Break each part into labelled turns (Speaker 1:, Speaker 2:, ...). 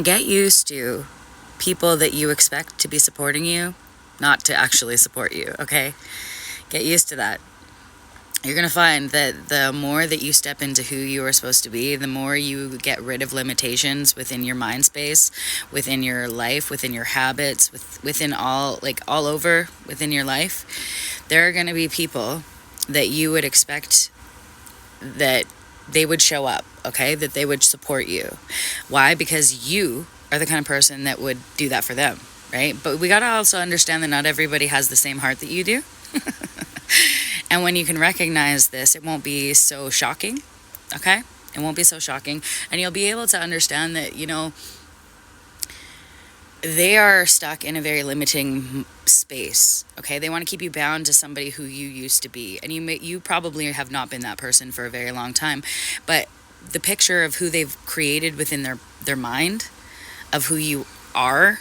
Speaker 1: get used to people that you expect to be supporting you, not to actually support you, okay? Get used to that. You're going to find that the more that you step into who you are supposed to be, the more you get rid of limitations within your mind space, within your life, within your habits, within all over within your life. There are going to be people that you would expect that they would show up, okay? That they would support you. Why? Because you are the kind of person that would do that for them, right? But we got to also understand that not everybody has the same heart that you do. And when you can recognize this, it won't be so shocking, okay? It won't be so shocking. And you'll be able to understand that, they are stuck in a very limiting space, okay? They want to keep you bound to somebody who you used to be. And you probably have not been that person for a very long time. But the picture of who they've created within their mind, of who you are,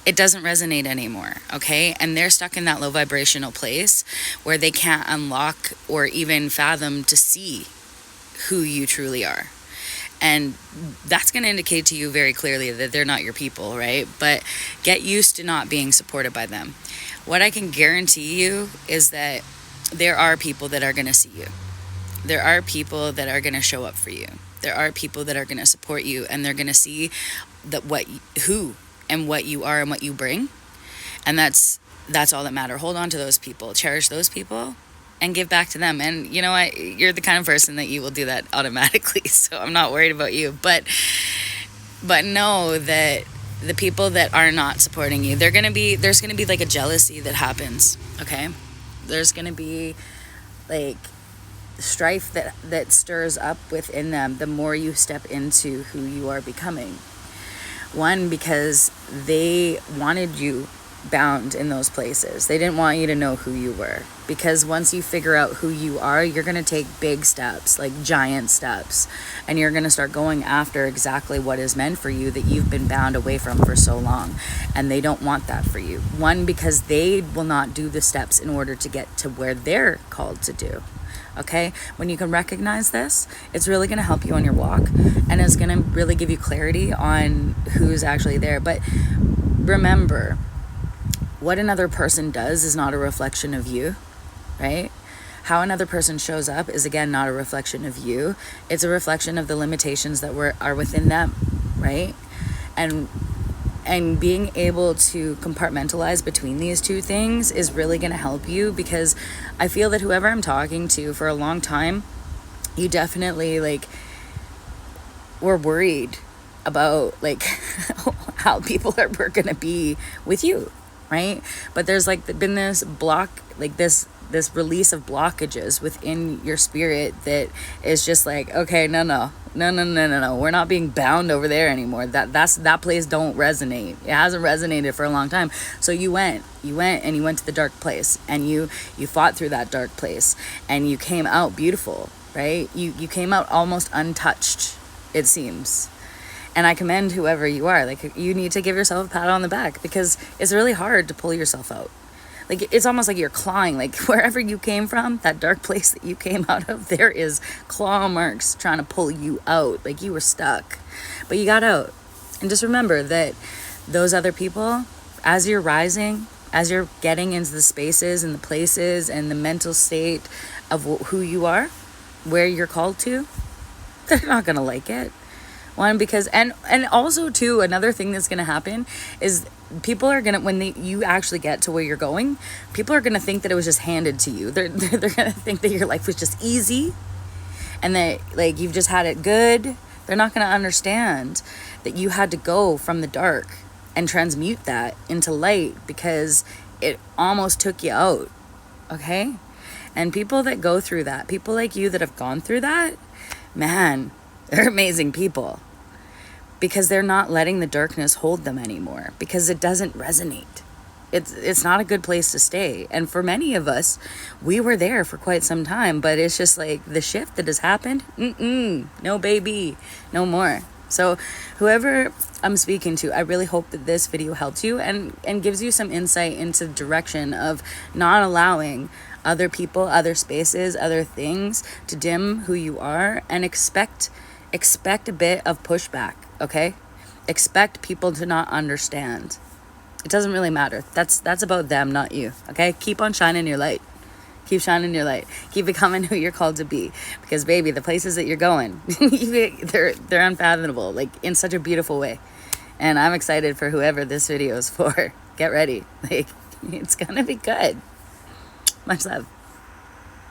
Speaker 1: it doesn't resonate anymore, okay? And they're stuck in that low vibrational place where they can't unlock or even fathom to see who you truly are. And that's going to indicate to you very clearly that they're not your people, right? But get used to not being supported by them. What I can guarantee you is that there are people that are going to see you. There are people that are going to show up for you. There are people that are going to support you, and they're going to see who and what you are and what you bring. And that's all that matters. Hold on to those people, cherish those people, and give back to them. And you know what? You're the kind of person that you will do that automatically. So I'm not worried about you. But know that the people that are not supporting you, there's gonna be like a jealousy that happens. Okay, there's gonna be like strife that stirs up within them the more you step into who you are becoming. One, because they wanted you bound in those places. They didn't want you to know who you were, because once you figure out who you are, you're going to take big steps, like giant steps, and you're going to start going after exactly what is meant for you that you've been bound away from for so long. And they don't want that for you. One, because they will not do the steps in order to get to where they're called to do. Okay, when you can recognize this, it's really going to help you on your walk, and it's going to really give you clarity on who's actually there. But remember, what another person does is not a reflection of you, right? How another person shows up is, again, not a reflection of you. It's a reflection of the limitations that are within them, right? And being able to compartmentalize between these two things is really going to help you, because I feel that whoever I'm talking to for a long time, you definitely were worried about how people were going to be with you, right? But there's been this block, this release of blockages within your spirit that is just okay, no, we're not being bound over there anymore. That place don't resonate. It hasn't resonated for a long time. So you went to the dark place, and you fought through that dark place, and you came out beautiful, right? You came out almost untouched, it seems. And I commend whoever you are. You need to give yourself a pat on the back, because it's really hard to pull yourself out. It's almost like you're clawing, wherever you came from, that dark place that you came out of, there is claw marks trying to pull you out. You were stuck, but you got out. And just remember that those other people, as you're rising, as you're getting into the spaces and the places and the mental state of who you are, where you're called to, they're not going to like it. One, because, and also too, another thing that's going to happen is people are going to, when you actually get to where you're going, people are going to think that it was just handed to you. They're going to think that your life was just easy, and that you've just had it good. They're not going to understand that you had to go from the dark and transmute that into light, because it almost took you out. Okay? And people that go through that, people like you that have gone through that, man, they're amazing people, because they're not letting the darkness hold them anymore, because it doesn't resonate. It's not a good place to stay. And for many of us, we were there for quite some time, but it's just the shift that has happened. No, baby, no more. So whoever I'm speaking to, I really hope that this video helps you and gives you some insight into the direction of not allowing other people, other spaces, other things to dim who you are, and expect expect a bit of pushback, okay? Expect people to not understand. It doesn't really matter. That's about them, not you, okay? Keep on shining your light. Keep shining your light. Keep becoming who you're called to be. Because baby, the places that you're going, they're unfathomable, like in such a beautiful way. And I'm excited for whoever this video is for. Get ready. Like, it's gonna be good. Much love.